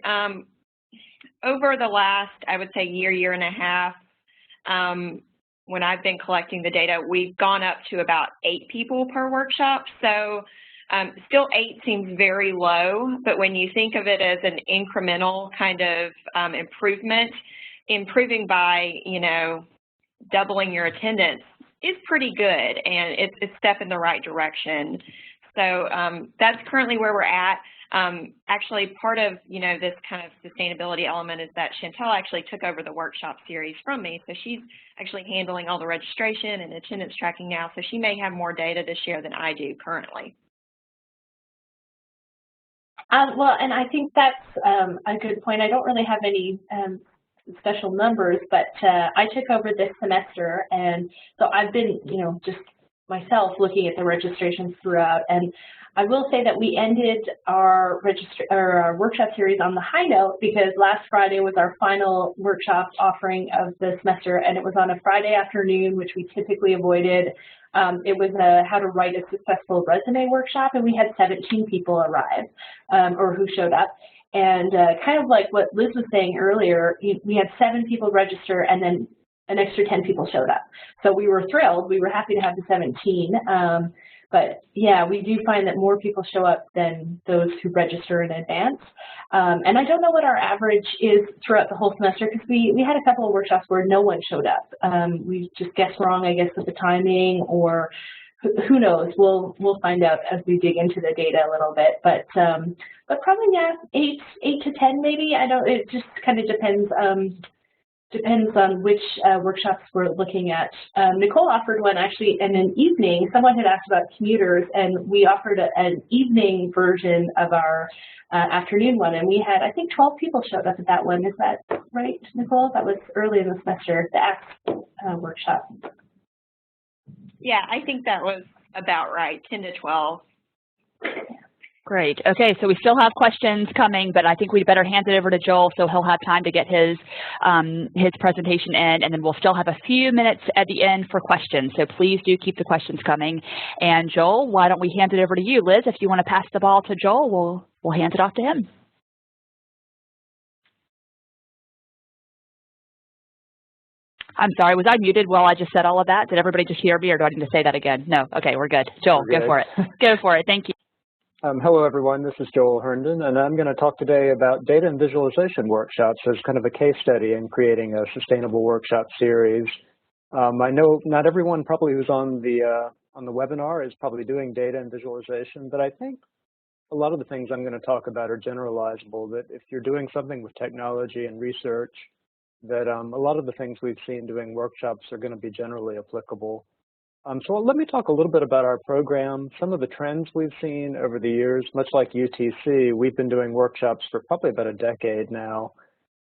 over the last, I would say, year and a half, when I've been collecting the data, we've gone up to about 8 people per workshop. So still 8 seems very low, but when you think of it as an incremental kind of improving by, doubling your attendance is pretty good, and it's a step in the right direction. So that's currently where we're at. Actually, part of, this kind of sustainability element is that Chantel actually took over the workshop series from me. So she's actually handling all the registration and attendance tracking now. So she may have more data to share than I do currently. Well, and I think that's a good point. I don't really have any special numbers, but I took over this semester, and so I've been, just myself looking at the registrations throughout, and I will say that we ended our workshop series on the high note, because last Friday was our final workshop offering of the semester, and it was on a Friday afternoon, which we typically avoided. It was a how to write a successful resume workshop, and we had 17 people arrive or who showed up. And kind of like what Liz was saying earlier, we had 7 people register, and then an extra 10 people showed up. So we were thrilled. We were happy to have the 17. But yeah, we do find that more people show up than those who register in advance. And I don't know what our average is throughout the whole semester, because we had a couple of workshops where no one showed up. We just guessed wrong, I guess, with the timing, or who knows? We'll find out as we dig into the data a little bit. But probably, yeah, 8 to 10 maybe. I don't. It just kind of depends. Depends on which workshops we're looking at. Nicole offered one actually in an evening. Someone had asked about commuters, and we offered an evening version of our afternoon one, and we had, I think, 12 people showed up at that one. Is that right, Nicole? That was early in the semester, the ACT workshop. Yeah, I think that was about right, 10 to 12. Great. Okay, so we still have questions coming, but I think we'd better hand it over to Joel so he'll have time to get his presentation in, and then we'll still have a few minutes at the end for questions. So please do keep the questions coming. And Joel, why don't we hand it over to you? Liz, if you want to pass the ball to Joel, we'll hand it off to him. I'm sorry, was I muted while I just said all of that? Did everybody just hear me, or do I need to say that again? No. Okay, we're good. Joel, go for it. Go for it. Thank you. Hello, everyone. This is Joel Herndon, and I'm going to talk today about data and visualization workshops as kind of a case study in creating a sustainable workshop series. I know not everyone probably who's on the webinar is probably doing data and visualization, but I think a lot of the things I'm going to talk about are generalizable, that if you're doing something with technology and research, that a lot of the things we've seen doing workshops are going to be generally applicable. So let me talk a little bit about our program, some of the trends we've seen over the years. Much like UTC, we've been doing workshops for probably about a decade now.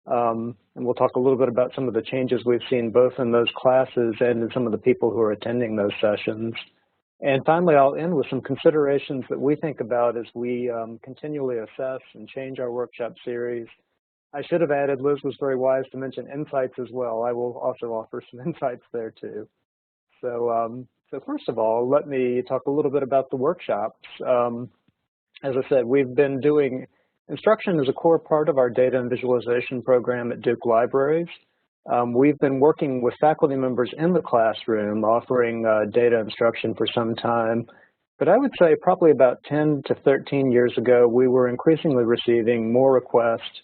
And we'll talk a little bit about some of the changes we've seen both in those classes and in some of the people who are attending those sessions. And finally, I'll end with some considerations that we think about as we continually assess and change our workshop series. I should have added, Liz was very wise to mention insights as well. I will also offer some insights there too. So first of all, let me talk a little bit about the workshops. As I said, we've been doing instruction as a core part of our data and visualization program at Duke Libraries. We've been working with faculty members in the classroom, offering data instruction for some time. But I would say probably about 10 to 13 years ago, we were increasingly receiving more requests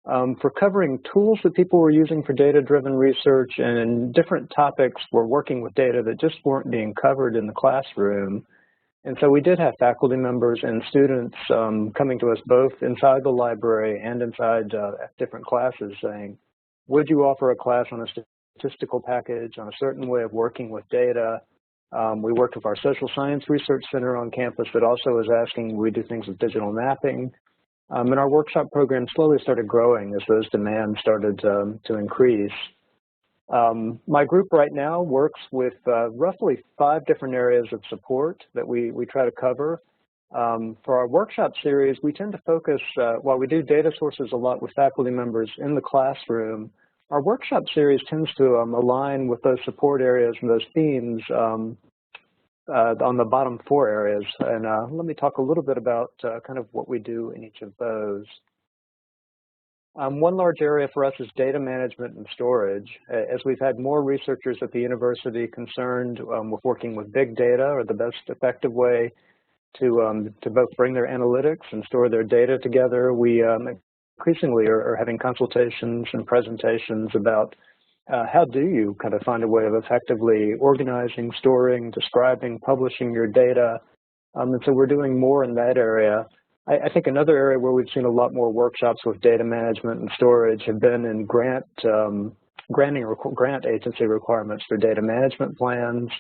for covering tools that people were using for data-driven research, and different topics were working with data that just weren't being covered in the classroom. And so we did have faculty members and students coming to us both inside the library and inside different classes saying, would you offer a class on a statistical package, on a certain way of working with data? We worked with our Social Science Research Center on campus that also was asking, we do things with digital mapping. And our workshop program slowly started growing as those demands started to increase. My group right now works with roughly 5 different areas of support that we try to cover. For our workshop series, we tend to focus, while we do data sources a lot with faculty members in the classroom, our workshop series tends to align with those support areas and those themes on the bottom 4 areas, and let me talk a little bit about kind of what we do in each of those. One large area for us is data management and storage. As we've had more researchers at the university concerned with working with big data, or the best effective way to both bring their analytics and store their data together, we increasingly are having consultations and presentations about how do you kind of find a way of effectively organizing, storing, describing, publishing your data? And so we're doing more in that area. I think another area where we've seen a lot more workshops with data management and storage have been in grant agency requirements for data management plans.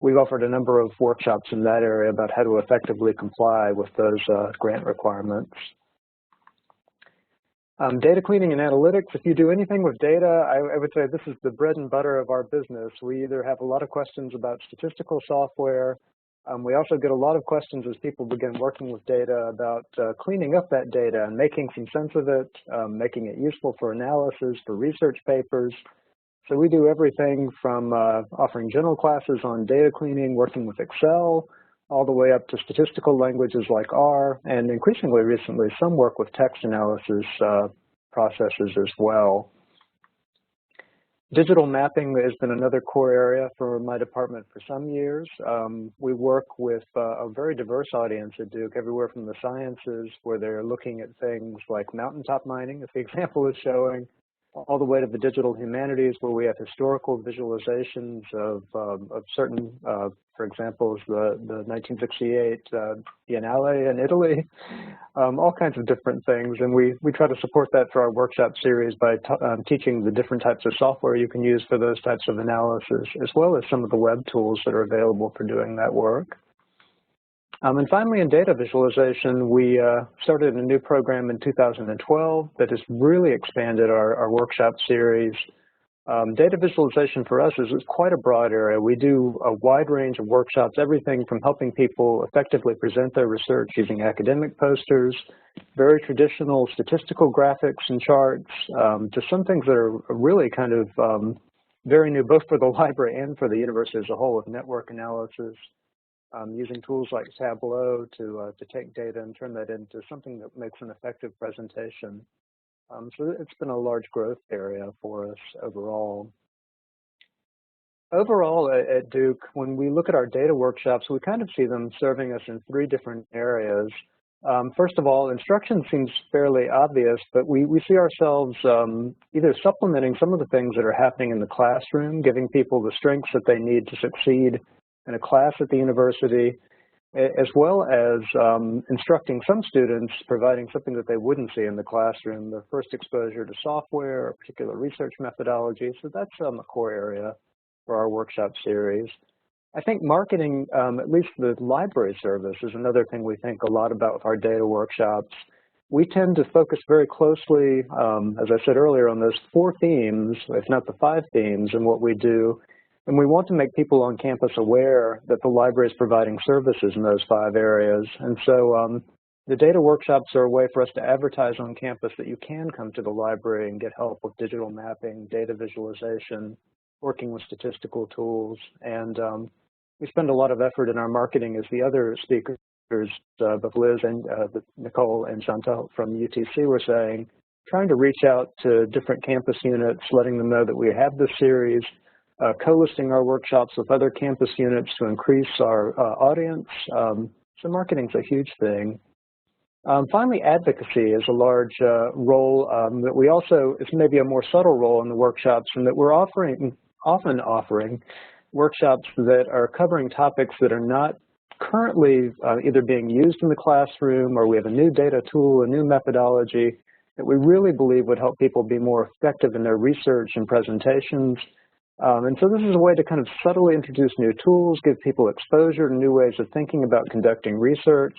We've offered a number of workshops in that area about how to effectively comply with those grant requirements. Data cleaning and analytics, if you do anything with data, I would say this is the bread and butter of our business. We either have a lot of questions about statistical software. We also get a lot of questions as people begin working with data about cleaning up that data and making some sense of it, making it useful for analysis, for research papers. So we do everything from offering general classes on data cleaning, working with Excel, all the way up to statistical languages like R, and increasingly recently some work with text analysis processes as well. Digital mapping has been another core area for my department for some years. We work with a very diverse audience at Duke, everywhere from the sciences, where they're looking at things like mountaintop mining, as the example is showing, all the way to the digital humanities, where we have historical visualizations of certain, for example, the 1968 Biennale in Italy, all kinds of different things. And we try to support that through our workshop series by teaching the different types of software you can use for those types of analysis, as well as some of the web tools that are available for doing that work. And finally, in data visualization, we started a new program in 2012 that has really expanded our workshop series. Data visualization for us is quite a broad area. We do a wide range of workshops, everything from helping people effectively present their research using academic posters, very traditional statistical graphics and charts, to some things that are really kind of very new, both for the library and for the university as a whole, with network analysis. Using tools like Tableau to take data and turn that into something that makes an effective presentation. So it's been a large growth area for us overall. Overall at Duke, when we look at our data workshops, we kind of see them serving us in three different areas. First of all, instruction seems fairly obvious, but we see ourselves either supplementing some of the things that are happening in the classroom, giving people the strengths that they need to succeed in a class at the university, as well as instructing some students, providing something that they wouldn't see in the classroom, their first exposure to software or particular research methodology. So that's a core area for our workshop series. I think marketing, at least the library service, is another thing we think a lot about with our data workshops. We tend to focus very closely, as I said earlier, on those 4 themes, if not the 5 themes in what we do. And we want to make people on campus aware that the library is providing services in those 5 areas. And so the data workshops are a way for us to advertise on campus that you can come to the library and get help with digital mapping, data visualization, working with statistical tools. And we spend a lot of effort in our marketing, as the other speakers, both Liz and Nicole and Chantal from UTC were saying, trying to reach out to different campus units, letting them know that we have this series, co-listing our workshops with other campus units to increase our audience. So marketing is a huge thing. Finally, advocacy is a large role that we also, it's maybe a more subtle role in the workshops, and that we're often offering workshops that are covering topics that are not currently either being used in the classroom, or we have a new data tool, a new methodology that we really believe would help people be more effective in their research and presentations. And so this is a way to kind of subtly introduce new tools, give people exposure to new ways of thinking about conducting research.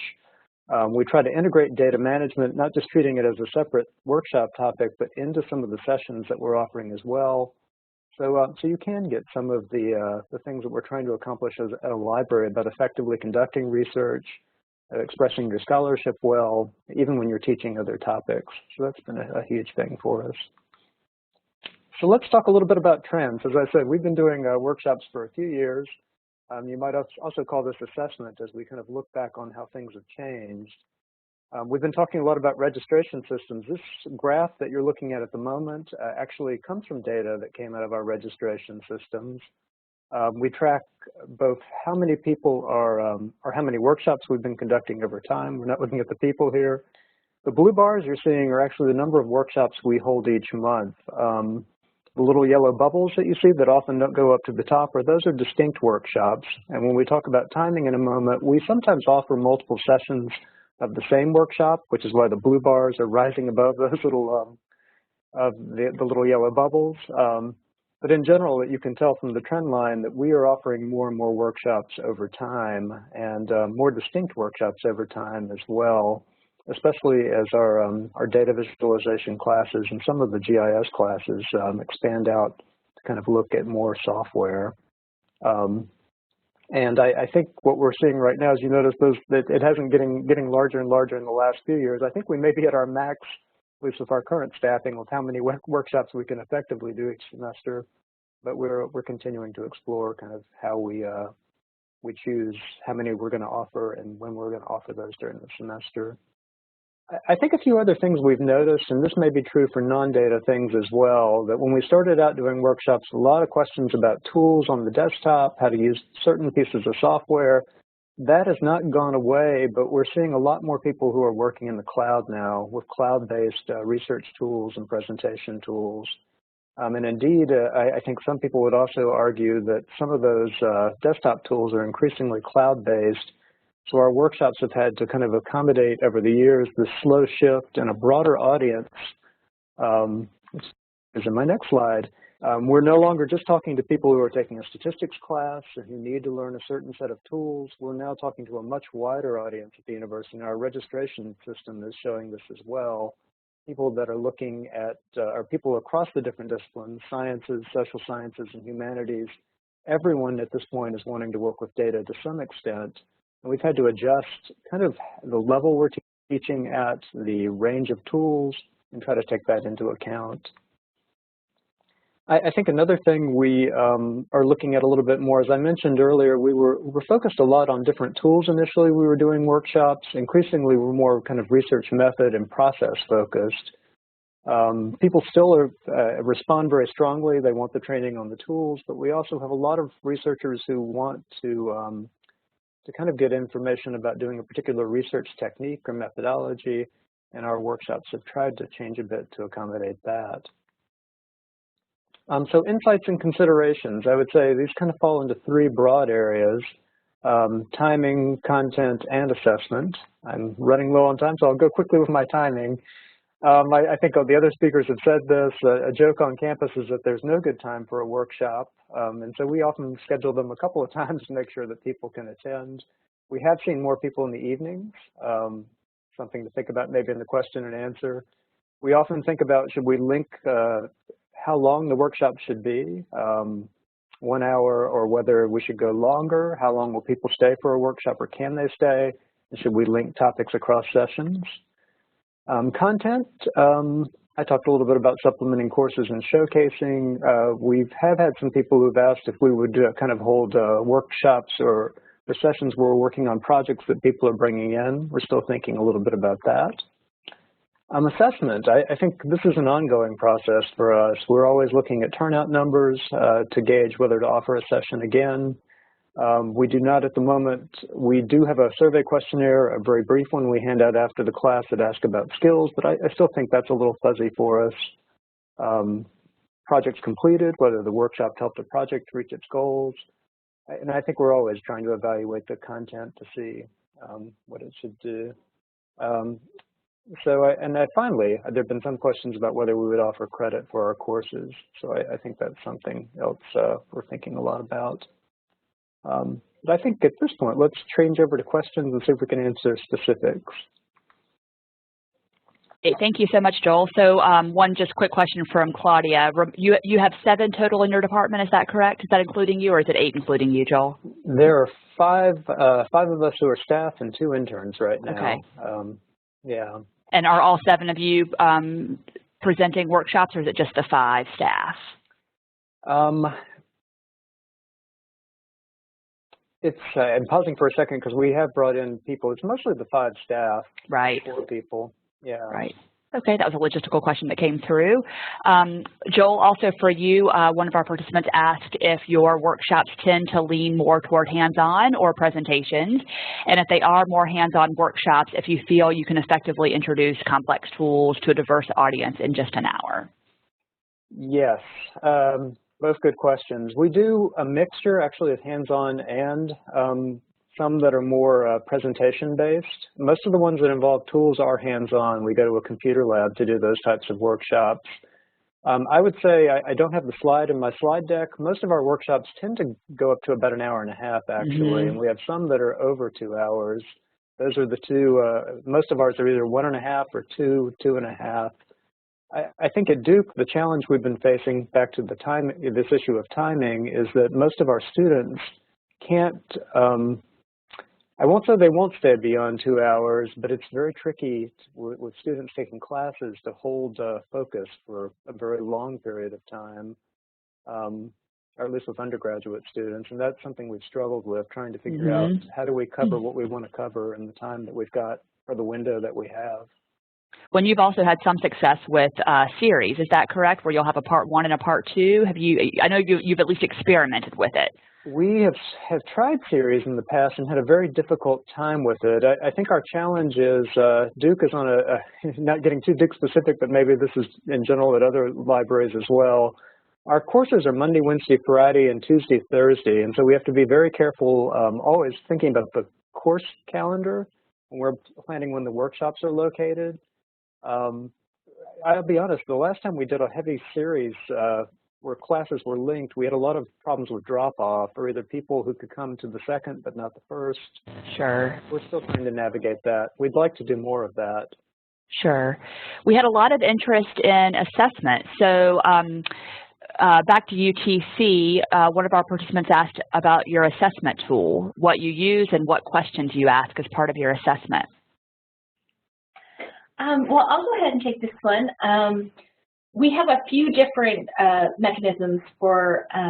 We try to integrate data management, not just treating it as a separate workshop topic, but into some of the sessions that we're offering as well. So you can get some of the things that we're trying to accomplish at a library about effectively conducting research, expressing your scholarship well, even when you're teaching other topics. So that's been a huge thing for us. So let's talk a little bit about trends. As I said, we've been doing workshops for a few years. You might also call this assessment as we kind of look back on how things have changed. We've been talking a lot about registration systems. This graph that you're looking at the moment actually comes from data that came out of our registration systems. We track both how many people are, or how many workshops we've been conducting over time. We're not looking at the people here. The blue bars you're seeing are actually the number of workshops we hold each month. The little yellow bubbles that you see that often don't go up to the top, those are distinct workshops. And when we talk about timing in a moment, we sometimes offer multiple sessions of the same workshop, which is why the blue bars are rising above those little, the little yellow bubbles. But in general, you can tell from the trend line that we are offering more and more workshops over time, and more distinct workshops over time as well, especially as our data visualization classes and some of the GIS classes expand out to kind of look at more software. And I think what we're seeing right now is, you notice that it hasn't getting larger and larger in the last few years. I think we may be at our max, at least with our current staffing, with how many workshops we can effectively do each semester. But we're continuing to explore kind of how we choose how many we're going to offer and when we're going to offer those during the semester. I think a few other things we've noticed, and this may be true for non-data things as well, that when we started out doing workshops, a lot of questions about tools on the desktop, how to use certain pieces of software. That has not gone away, but we're seeing a lot more people who are working in the cloud now with cloud-based research tools and presentation tools. And indeed, I think some people would also argue that some of those desktop tools are increasingly cloud-based. So our workshops have had to kind of accommodate over the years the slow shift and a broader audience. This is in my next slide. We're no longer just talking to people who are taking a statistics class or who need to learn a certain set of tools. We're now talking to a much wider audience at the university, and our registration system is showing this as well. People that are looking at, are people across the different disciplines, sciences, social sciences, and humanities. Everyone at this point is wanting to work with data to some extent. And we've had to adjust kind of the level we're teaching at, the range of tools, and try to take that into account. I think another thing we are looking at a little bit more, as I mentioned earlier, we were focused a lot on different tools initially. We were doing workshops. Increasingly, we're more kind of research method and process focused. People still respond very strongly. They want the training on the tools, but we also have a lot of researchers who want to kind of get information about doing a particular research technique or methodology, and our workshops have tried to change a bit to accommodate that. So insights and considerations, I would say these kind of fall into three broad areas: timing, content, and assessment. I'm running low on time, so I'll go quickly with my timing. I think the other speakers have said this. A joke on campus is that there's no good time for a workshop, and so we often schedule them a couple of times to make sure that people can attend. We have seen more people in the evenings, something to think about maybe in the question and answer. We often think about, should we link how long the workshop should be, 1 hour, or whether we should go longer. How long will people stay for a workshop, or can they stay? And should we link topics across sessions? Content, I talked a little bit about supplementing courses and showcasing. We have had some people who've asked if we would kind of hold workshops or sessions where we're working on projects that people are bringing in. We're still thinking a little bit about that. Assessment, I think this is an ongoing process for us. We're always looking at turnout numbers to gauge whether to offer a session again. We do not at the moment. We do have a survey questionnaire, a very brief one we hand out after the class that asks about skills, but I still think that's a little fuzzy for us. Projects completed, whether the workshop helped a project reach its goals. And I think we're always trying to evaluate the content to see what it should do. Finally, there have been some questions about whether we would offer credit for our courses. So I think that's something else we're thinking a lot about. But I think at this point, let's change over to questions and see if we can answer specifics. Okay, thank you so much, Joel. So one just quick question from Claudia. You have 7 total in your department, is that correct? Is that including you, or is it 8 including you, Joel? There are five of us who are staff and 2 interns right now. Okay. Yeah. And are all 7 of you presenting workshops, or is it just the 5 staff? I'm pausing for a second because we have brought in people. It's mostly the 5 staff. Right. 4 people. Yeah. Right. Okay, that was a logistical question that came through. Joel, also for you, one of our participants asked if your workshops tend to lean more toward hands-on or presentations, and if they are more hands-on workshops, if you feel you can effectively introduce complex tools to a diverse audience in just an hour. Yes, both good questions. We do a mixture actually of hands-on and some that are more presentation-based. Most of the ones that involve tools are hands-on. We go to a computer lab to do those types of workshops. I would say I don't have the slide in my slide deck. Most of our workshops tend to go up to about an hour and a half, actually, and we have some that are over 2 hours. Those are the 2. Most of ours are either 1.5 or 2, 2.5. I think at Duke, the challenge we've been facing, back to the time, this issue of timing, is that most of our students can't. I won't say they won't stay beyond 2 hours, but it's very tricky with students taking classes to hold focus for a very long period of time, or at least with undergraduate students. And that's something we've struggled with, trying to figure out how do we cover what we want to cover in the time that we've got, or the window that we have. when you've also had some success with series. Is that correct, where you'll have a part 1 and a part 2? Have you, I know you've at least experimented with it. We have tried series in the past and had a very difficult time with it. I think our challenge is Duke is on not getting too Duke specific, but maybe this is in general at other libraries as well. Our courses are Monday, Wednesday, Friday, and Tuesday, Thursday, and so we have to be very careful always thinking about the course calendar when we're planning when the workshops are located. I'll be honest, the last time we did a heavy series where classes were linked, we had a lot of problems with drop-off, or either people who could come to the second but not the first. Sure. We're still trying to navigate that. We'd like to do more of that. Sure. We had a lot of interest in assessment. So back to UTC, one of our participants asked about your assessment tool, what you use and what questions you ask as part of your assessment. Well, I'll go ahead and take this one. We have a few different mechanisms for